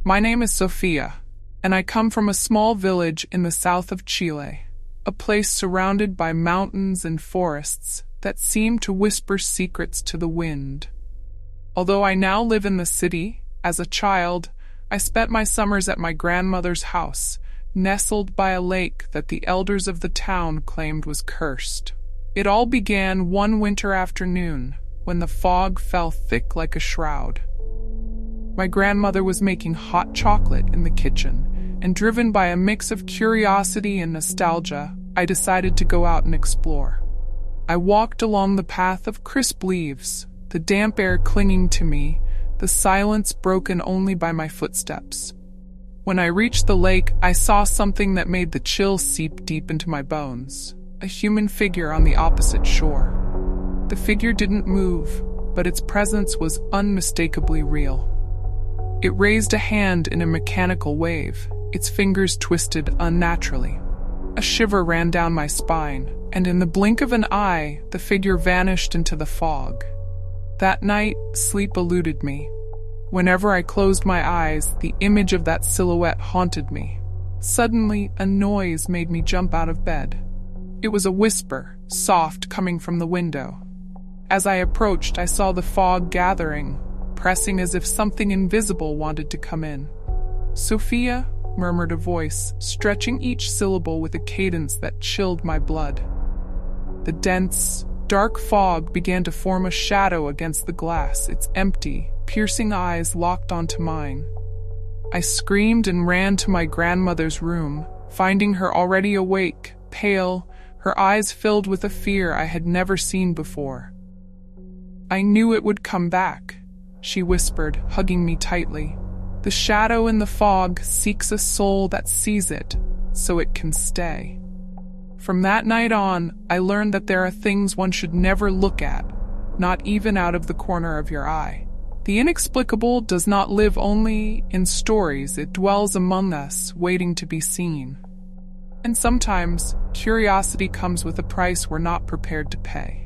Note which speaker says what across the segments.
Speaker 1: My name is Sophia, and I come from a small village in the south of Chile, a place surrounded by mountains and forests that seem to whisper secrets to the wind. Although I now live in the city, as a child, I spent my summers at my grandmother's house, nestled by a lake that the elders of the town claimed was cursed. It all began one winter afternoon, when the fog fell thick like a shroud. My grandmother was making hot chocolate in the kitchen, and driven by a mix of curiosity and nostalgia, I decided to go out and explore. I walked along the path of crisp leaves, the damp air clinging to me, the silence broken only by my footsteps. When I reached the lake, I saw something that made the chills seep deep into my bones. A human figure on the opposite shore. The figure didn't move, but its presence was unmistakably real. It raised a hand in a mechanical wave, its fingers twisted unnaturally. A shiver ran down my spine, and in the blink of an eye, the figure vanished into the fog. That night, sleep eluded me. Whenever I closed my eyes, the image of that silhouette haunted me. Suddenly, a noise made me jump out of bed. It was a whisper, soft, coming from the window. As I approached, I saw the fog gathering, pressing as if something invisible wanted to come in. "Sophia," murmured a voice, stretching each syllable with a cadence that chilled my blood. The dense, dark fog began to form a shadow against the glass, its empty, piercing eyes locked onto mine. I screamed and ran to my grandmother's room, finding her already awake, pale, her eyes filled with a fear I had never seen before. "I knew it would come back," she whispered, hugging me tightly. "The shadow in the fog seeks a soul that sees it, so it can stay." From that night on, I learned that there are things one should never look at, not even out of the corner of your eye. The inexplicable does not live only in stories, it dwells among us, waiting to be seen. And sometimes, curiosity comes with a price we're not prepared to pay.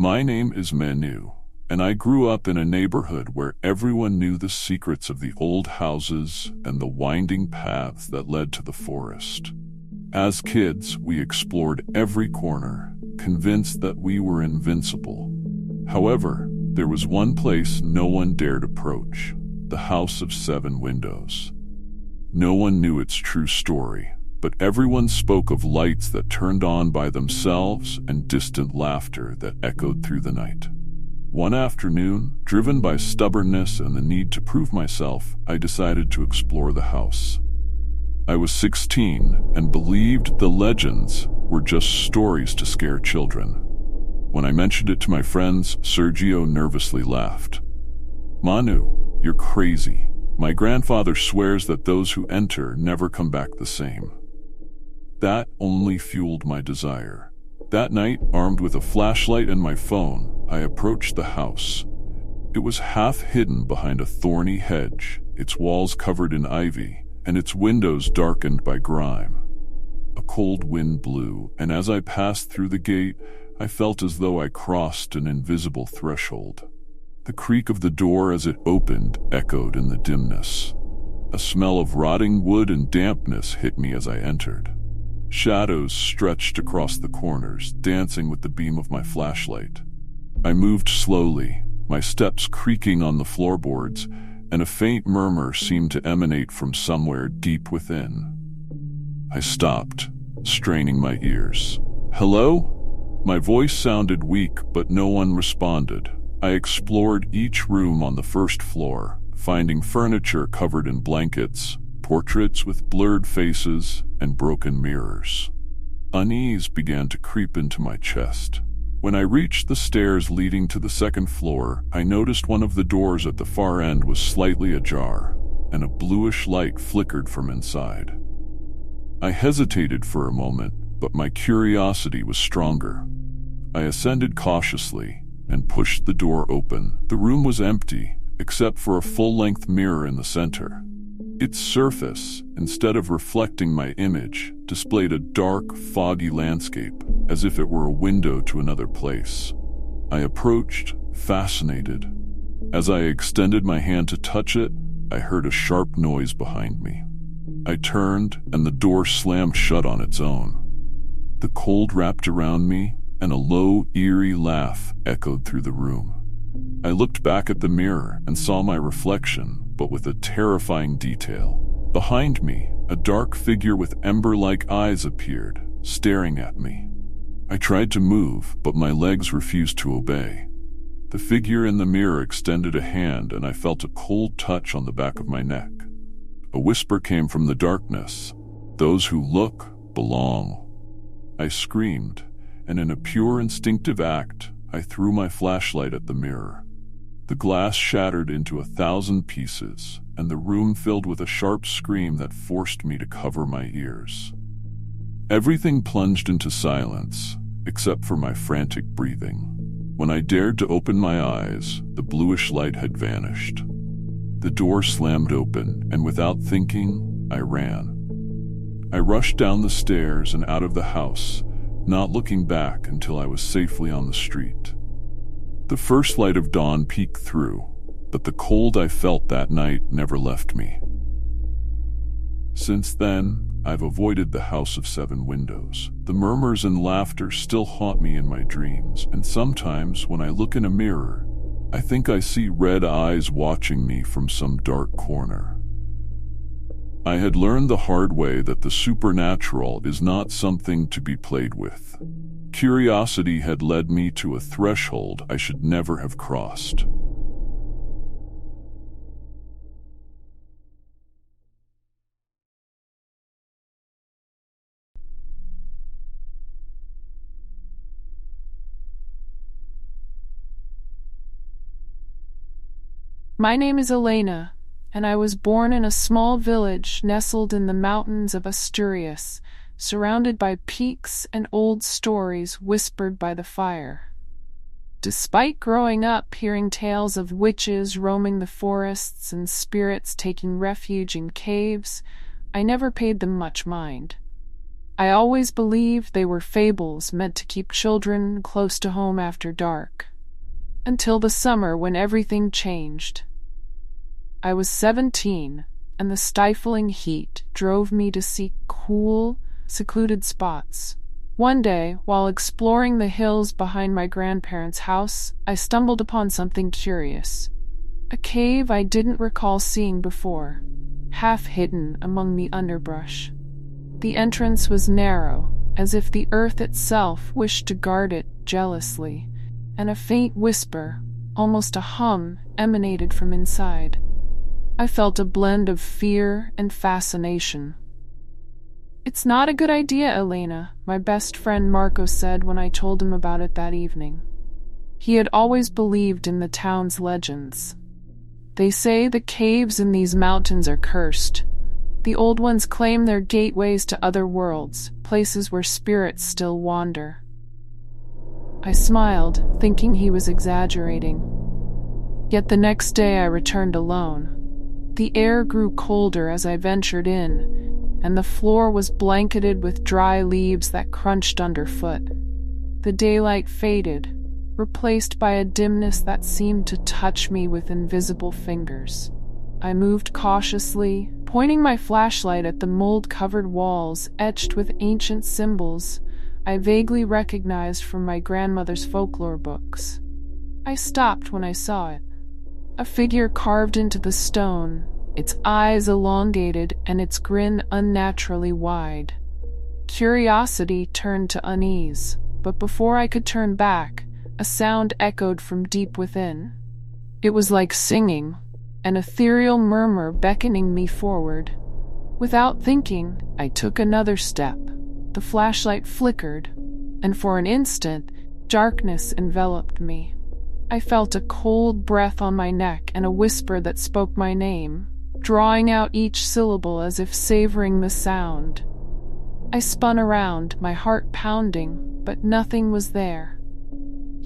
Speaker 2: My name is Manu, and I grew up in a neighborhood where everyone knew the secrets of the old houses and the winding paths that led to the forest. As kids, we explored every corner, convinced that we were invincible. However, there was one place no one dared approach, the House of Seven Windows. No one knew its true story, but everyone spoke of lights that turned on by themselves and distant laughter that echoed through the night. One afternoon, driven by stubbornness and the need to prove myself, I decided to explore the house. I was 16 and believed the legends were just stories to scare children. When I mentioned it to my friends, Sergio nervously laughed. "Manu, you're crazy. My grandfather swears that those who enter never come back the same." That only fueled my desire. That night, armed with a flashlight and my phone, I approached the house. It was half hidden behind a thorny hedge, its walls covered in ivy, and its windows darkened by grime. A cold wind blew, and as I passed through the gate, I felt as though I crossed an invisible threshold. The creak of the door as it opened echoed in the dimness. A smell of rotting wood and dampness hit me as I entered. Shadows stretched across the corners, dancing with the beam of my flashlight. I moved slowly, my steps creaking on the floorboards, and a faint murmur seemed to emanate from somewhere deep within. I stopped, straining my ears. "Hello?" My voice sounded weak, but no one responded. I explored each room on the first floor, finding furniture covered in blankets, portraits with blurred faces, and broken mirrors. Unease began to creep into my chest. When I reached the stairs leading to the second floor, I noticed one of the doors at the far end was slightly ajar, and a bluish light flickered from inside. I hesitated for a moment, but my curiosity was stronger. I ascended cautiously, and pushed the door open. The room was empty, except for a full-length mirror in the center. Its surface, instead of reflecting my image, displayed a dark, foggy landscape, as if it were a window to another place. I approached, fascinated. As I extended my hand to touch it, I heard a sharp noise behind me. I turned, and the door slammed shut on its own. The cold wrapped around me, and a low, eerie laugh echoed through the room. I looked back at the mirror and saw my reflection, but with a terrifying detail. Behind me, a dark figure with ember-like eyes appeared, staring at me. I tried to move, but my legs refused to obey. The figure in the mirror extended a hand, and I felt a cold touch on the back of my neck. A whisper came from the darkness. "Those who look belong." I screamed, and in a pure instinctive act, I threw my flashlight at the mirror. The glass shattered into 1,000 pieces, and the room filled with a sharp scream that forced me to cover my ears. Everything plunged into silence, except for my frantic breathing. When I dared to open my eyes, the bluish light had vanished. The door slammed open, and without thinking, I ran. I rushed down the stairs and out of the house, not looking back until I was safely on the street. The first light of dawn peeked through, but the cold I felt that night never left me. Since then, I've avoided the House of Seven Windows. The murmurs and laughter still haunt me in my dreams, and sometimes when I look in a mirror, I think I see red eyes watching me from some dark corner. I had learned the hard way that the supernatural is not something to be played with. Curiosity had led me to a threshold I should never have crossed.
Speaker 1: My name is Elena, and I was born in a small village nestled in the mountains of Asturias, surrounded by peaks and old stories whispered by the fire. Despite growing up hearing tales of witches roaming the forests and spirits taking refuge in caves, I never paid them much mind. I always believed they were fables meant to keep children close to home after dark. Until the summer when everything changed. I was 17, and the stifling heat drove me to seek cool, secluded spots. One day, while exploring the hills behind my grandparents' house, I stumbled upon something curious. A cave I didn't recall seeing before, half hidden among the underbrush. The entrance was narrow, as if the earth itself wished to guard it jealously, and a faint whisper, almost a hum, emanated from inside. I felt a blend of fear and fascination. "It's not a good idea, Elena," my best friend Marco said when I told him about it that evening. He had always believed in the town's legends. "They say the caves in these mountains are cursed. The old ones claim they're gateways to other worlds, places where spirits still wander." I smiled, thinking he was exaggerating. Yet the next day I returned alone. The air grew colder as I ventured in, and the floor was blanketed with dry leaves that crunched underfoot. The daylight faded, replaced by a dimness that seemed to touch me with invisible fingers. I moved cautiously, pointing my flashlight at the mold-covered walls etched with ancient symbols I vaguely recognized from my grandmother's folklore books. I stopped when I saw it. A figure carved into the stone, its eyes elongated and its grin unnaturally wide. Curiosity turned to unease, but before I could turn back, a sound echoed from deep within. It was like singing, an ethereal murmur beckoning me forward. Without thinking, I took another step. The flashlight flickered, and for an instant, darkness enveloped me. I felt a cold breath on my neck and a whisper that spoke my name, drawing out each syllable as if savoring the sound. I spun around, my heart pounding, but nothing was there.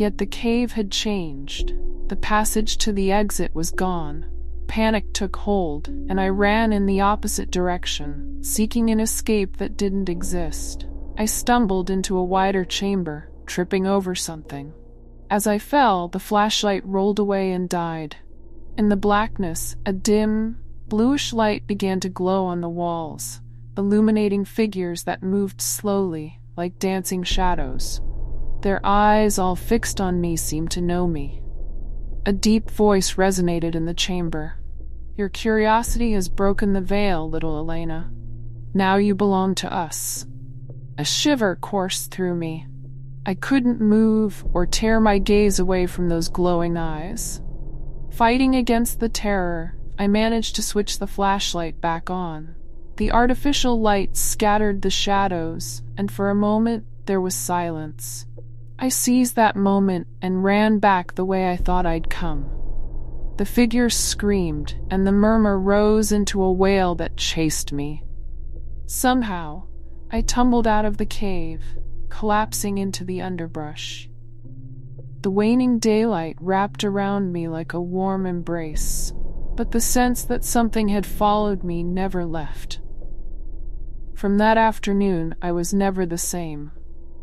Speaker 3: Yet the cave had changed. The passage to the exit was gone. Panic took hold, and I ran in the opposite direction, seeking an escape that didn't exist. I stumbled into a wider chamber, tripping over something. As I fell, the flashlight rolled away and died. In the blackness, a dim, bluish light began to glow on the walls, illuminating figures that moved slowly, like dancing shadows. Their eyes, all fixed on me, seemed to know me. A deep voice resonated in the chamber. "Your curiosity has broken the veil, little Elena. Now you belong to us." A shiver coursed through me. I couldn't move or tear my gaze away from those glowing eyes. Fighting against the terror, I managed to switch the flashlight back on. The artificial light scattered the shadows, and for a moment there was silence. I seized that moment and ran back the way I thought I'd come. The figures screamed, and the murmur rose into a wail that chased me. Somehow, I tumbled out of the cave, collapsing into the underbrush. The waning daylight wrapped around me like a warm embrace, but the sense that something had followed me never left. From that afternoon, I was never the same.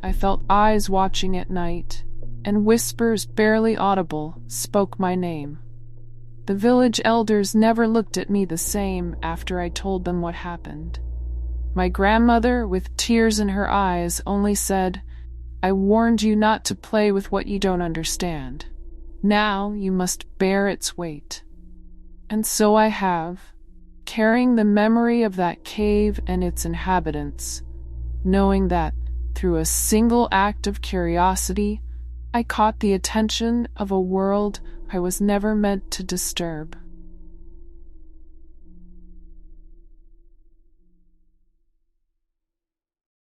Speaker 3: I felt eyes watching at night, and whispers barely audible spoke my name. The village elders never looked at me the same after I told them what happened. My grandmother, with tears in her eyes, only said, "I warned you not to play with what you don't understand. Now you must bear its weight." And so I have, carrying the memory of that cave and its inhabitants, knowing that, through a single act of curiosity, I caught the attention of a world I was never meant to disturb.